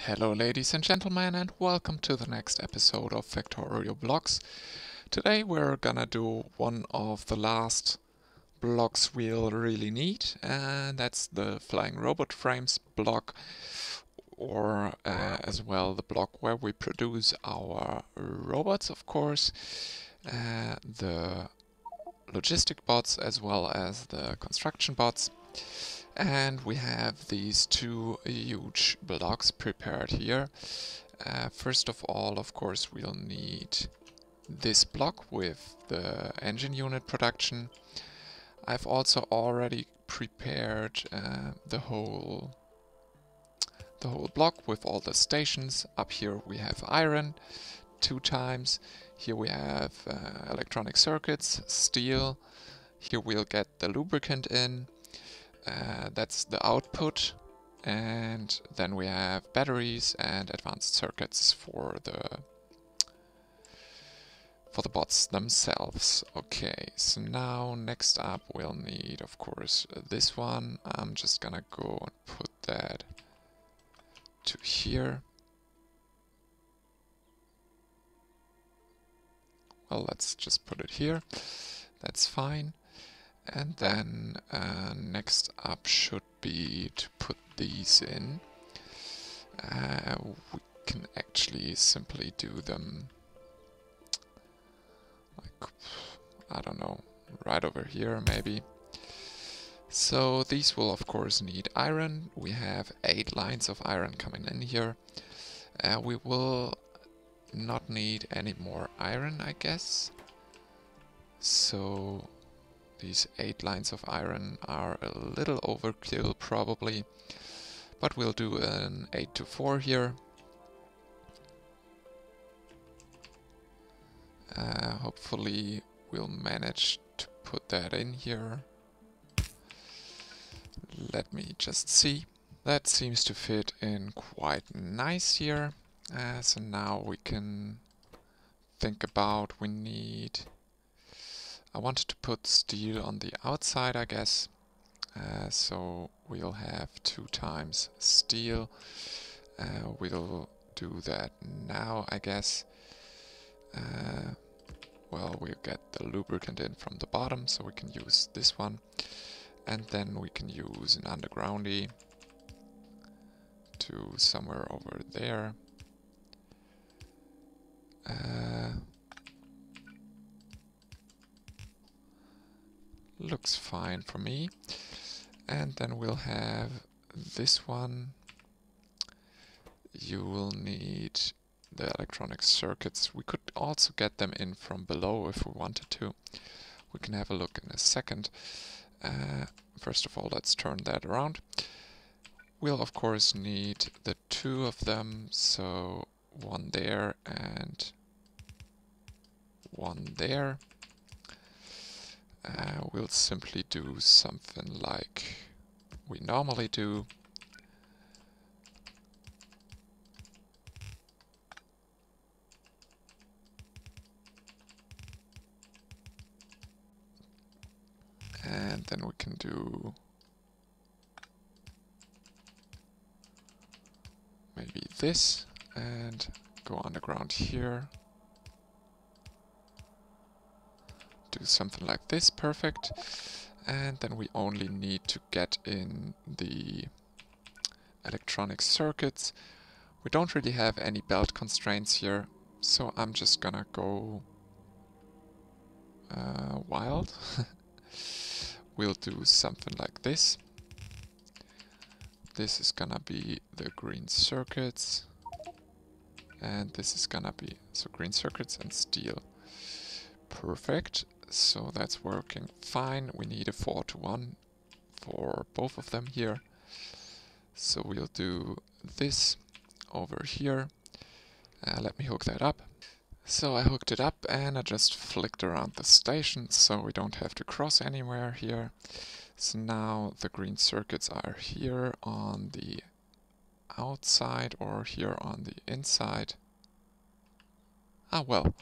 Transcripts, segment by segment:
Hello ladies and gentlemen, and welcome to the next episode of Factorio blocks. Today we're gonna do one of the last blocks we'll really need, and that's the flying robot frames block, or as well the block where we produce our robots, of course, the logistic bots as well as the construction bots. And we have these two huge blocks prepared here. First of all, of course, we'll need this block with the engine unit production. I've also already prepared the whole block with all the stations. Up here we have iron 2 times. Here we have electronic circuits, steel. Here we'll get the lubricant in. That's the output, and then we have batteries and advanced circuits for the bots themselves. Okay, so now next up we'll need, of course, this one. I'm just gonna go and put that to here. Well, let's just put it here. That's fine. And then next up should be to put these in. We can actually simply do them like, I don't know, right over here maybe. So these will of course need iron. We have 8 lines of iron coming in here. We will not need any more iron, I guess. So these 8 lines of iron are a little overkill probably, but we'll do an 8 to 4 here. Hopefully we'll manage to put that in here. Let me just see. That seems to fit in quite nice here. So now we can think about, I wanted to put steel on the outside, I guess. So we'll have 2 times steel. We'll do that now, I guess. Well, we'll get the lubricant in from the bottom, so we can use this one. And then we can use an undergroundy to somewhere over there. Looks fine for me. And then we'll have this one. You will need the electronic circuits. We could also get them in from below if we wanted to. We can have a look in a second. First of all, let's turn that around. We'll of course need the 2 of them, so 1 there and 1 there. We'll simply do something like we normally do. And then we can do maybe this and go underground here. Do something like this, perfect. And then we only need to get in the electronic circuits. We don't really have any belt constraints here, so I'm just gonna go wild. We'll do something like this. This is gonna be the green circuits, and this is gonna be, so green circuits and steel. Perfect. So that's working fine. We need a 4 to 1 for both of them here. So we'll do this over here. Let me hook that up. So I hooked it up and I just flicked around the station so we don't have to cross anywhere here. So now the green circuits are here on the outside or here on the inside. Ah well,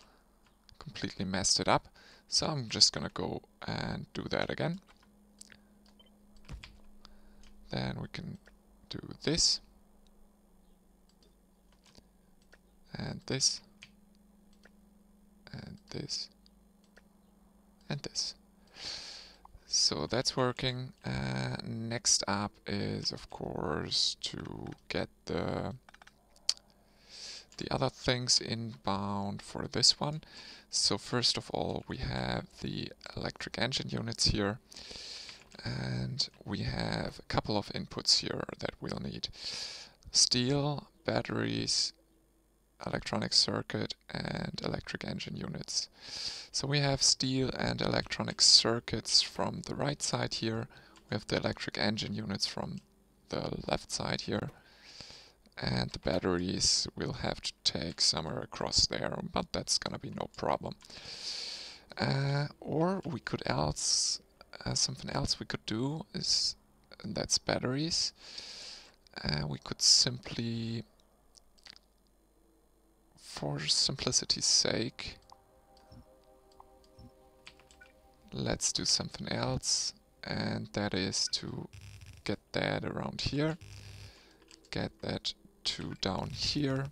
completely messed it up. So I'm just gonna go and do that again. Then we can do this. and this, and this, and this. So that's working. Next up is, of course, to get the other things inbound for this one. So first of all, we have the electric engine units here, and we have a couple of inputs here that we'll need. Steel, batteries, electronic circuit, and electric engine units. So we have steel and electronic circuits from the right side here. We have the electric engine units from the left side here. And the batteries we'll have to take somewhere across there, but that's gonna be no problem. Or we could something else we could do is, and that's batteries. We could simply, for simplicity's sake, let's do something else, and that is to get that around here, get that to down here,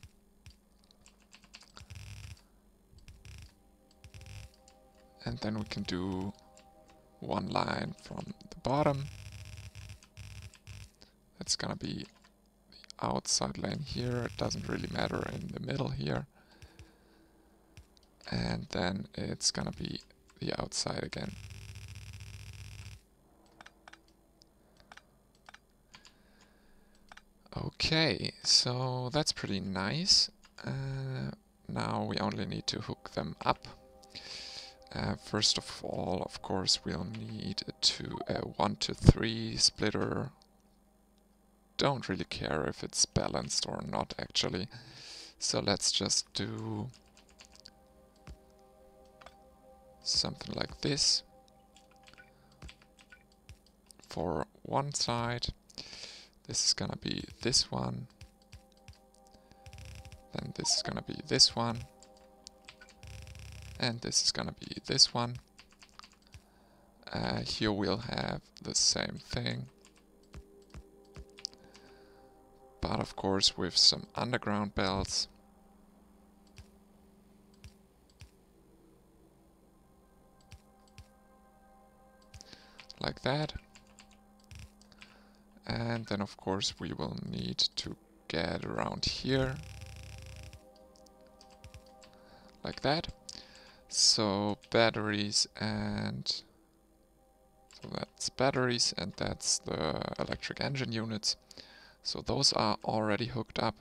and then we can do one line from the bottom. That's gonna be the outside lane here, it doesn't really matter in the middle here, and then it's gonna be the outside again. Okay, so that's pretty nice. Now we only need to hook them up. First of all, of course, we'll need a 1 to 3 splitter. Don't really care if it's balanced or not, actually. So let's just do something like this for one side. This is gonna be this one. Then this is gonna be this one. And this is gonna be this one. Here we'll have the same thing. But of course with some underground belts. Like that. And then of course we will need to get around here. Like that. So batteries, and so that's batteries, and that's the electric engine units. So those are already hooked up.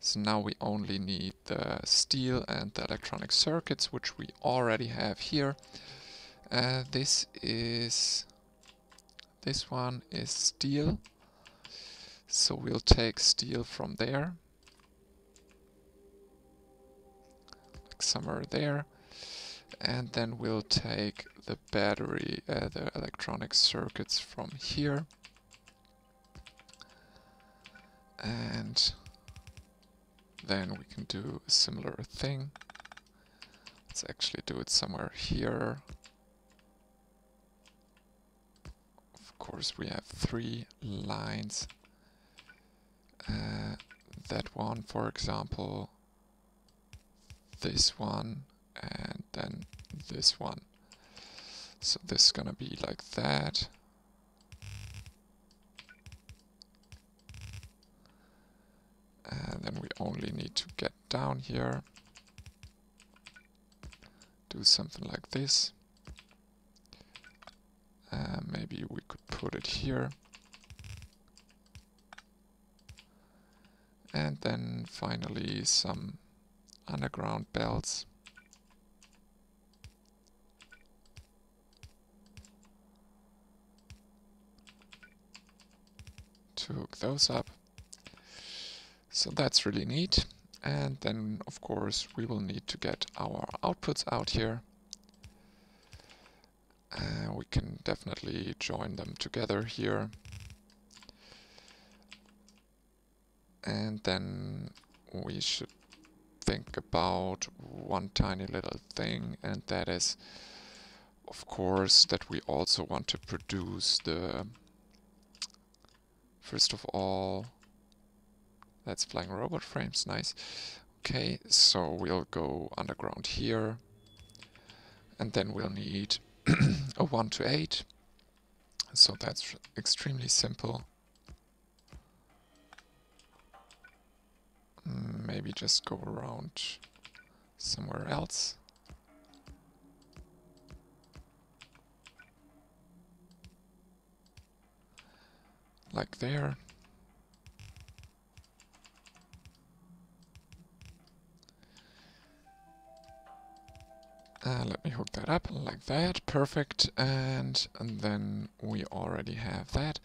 So now we only need the steel and the electronic circuits, which we already have here. This one is steel. So we'll take steel from there, like somewhere there. And then we'll take the battery, the electronic circuits from here. And then we can do a similar thing. Let's actually do it somewhere here. Of course, we have 3 lines. That one, for example, this one, and then this one. So this is gonna be like that. And then we only need to get down here, do something like this. Maybe we could put it here. And then finally some underground belts. To hook those up. So that's really neat. And then of course we will need to get our outputs out here. We can definitely join them together here. And then we should think about one tiny little thing, and that is, of course, that we also want to produce the, first of all, that's flying robot frames, nice. Okay, so we'll go underground here, and then we'll need a 1 to 8. So that's extremely simple. Maybe just go around somewhere else. Like there. Let me hook that up like that. Perfect. And then we already have that.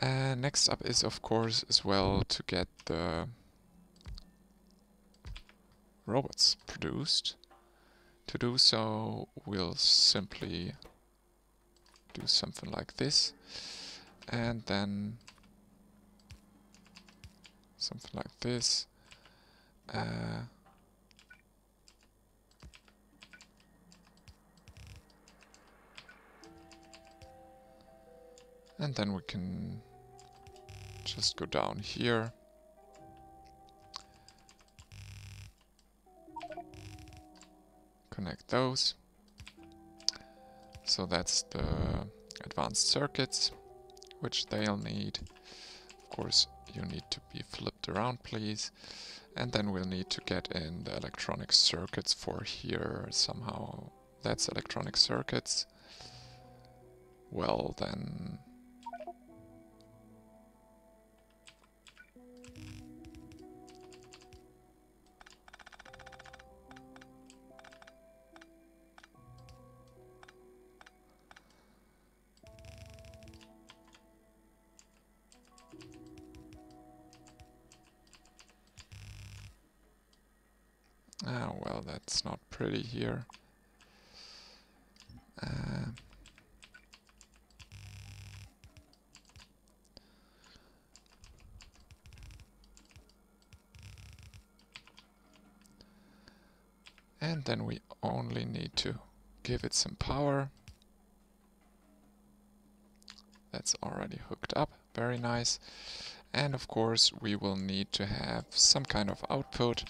Next up is, of course, as well to get the robots produced. To do so, we'll simply do something like this. And then something like this. And then we can just go down here. Connect those. So that's the advanced circuits, which they'll need. Of course, you need to be flipped around, please. And then we'll need to get in the electronic circuits for here somehow. That's electronic circuits. Well, then... Oh, well, that's not pretty here. And then we only need to give it some power. That's already hooked up. Very nice. And of course, we will need to have some kind of output.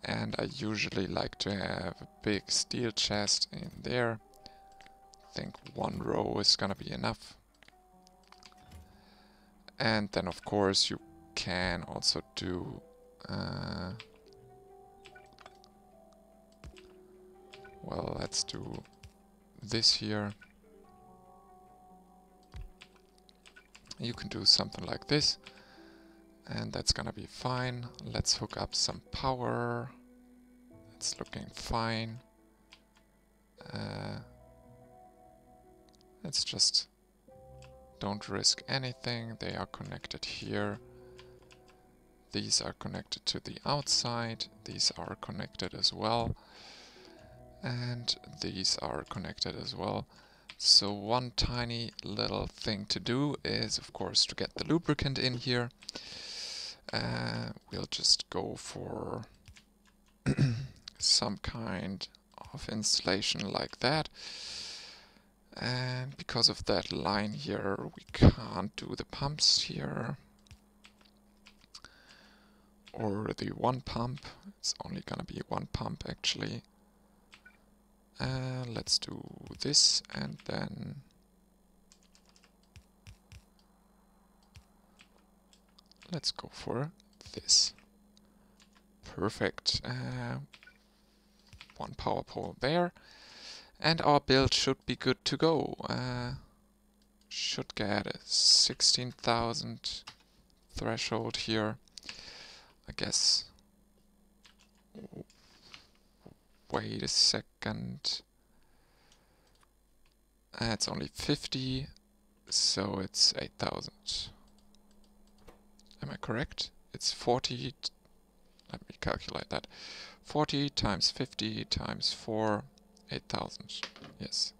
And I usually like to have a big steel chest in there. I think 1 row is gonna be enough. And then of course you can also do well, let's do this here. You can do something like this, and that's gonna be fine. Let's hook up some power. It's looking fine. Let's just don't risk anything. They are connected here. These are connected to the outside. These are connected as well. And these are connected as well. So one tiny little thing to do is, of course, to get the lubricant in here. We'll just go for some kind of installation like that. And because of that line here, we can't do the pumps here. Or the one pump. It's only gonna be one pump actually. Let's do this and then let's go for this. Perfect. One power pole there. And our build should be good to go. Should get a 16,000 threshold here. I guess. Wait a second. It's only 50, so it's 8,000. Am I correct? It's 40. Let me calculate that. 40 times 50 times 4, 8,000. Yes.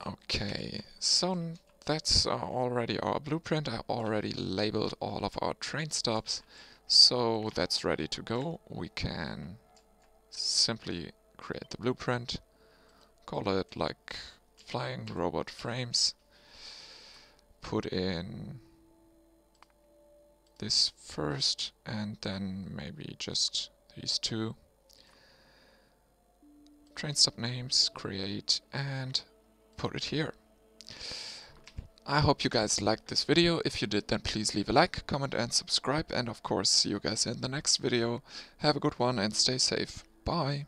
Okay, so that's already our blueprint. I already labeled all of our train stops, so that's ready to go. We can simply create the blueprint, call it like flying robot frames, put in this first, and then maybe just these two. Train stop names, create, and put it here. I hope you guys liked this video. If you did, then please leave a like, comment, and subscribe. And of course, see you guys in the next video. Have a good one and stay safe. Bye.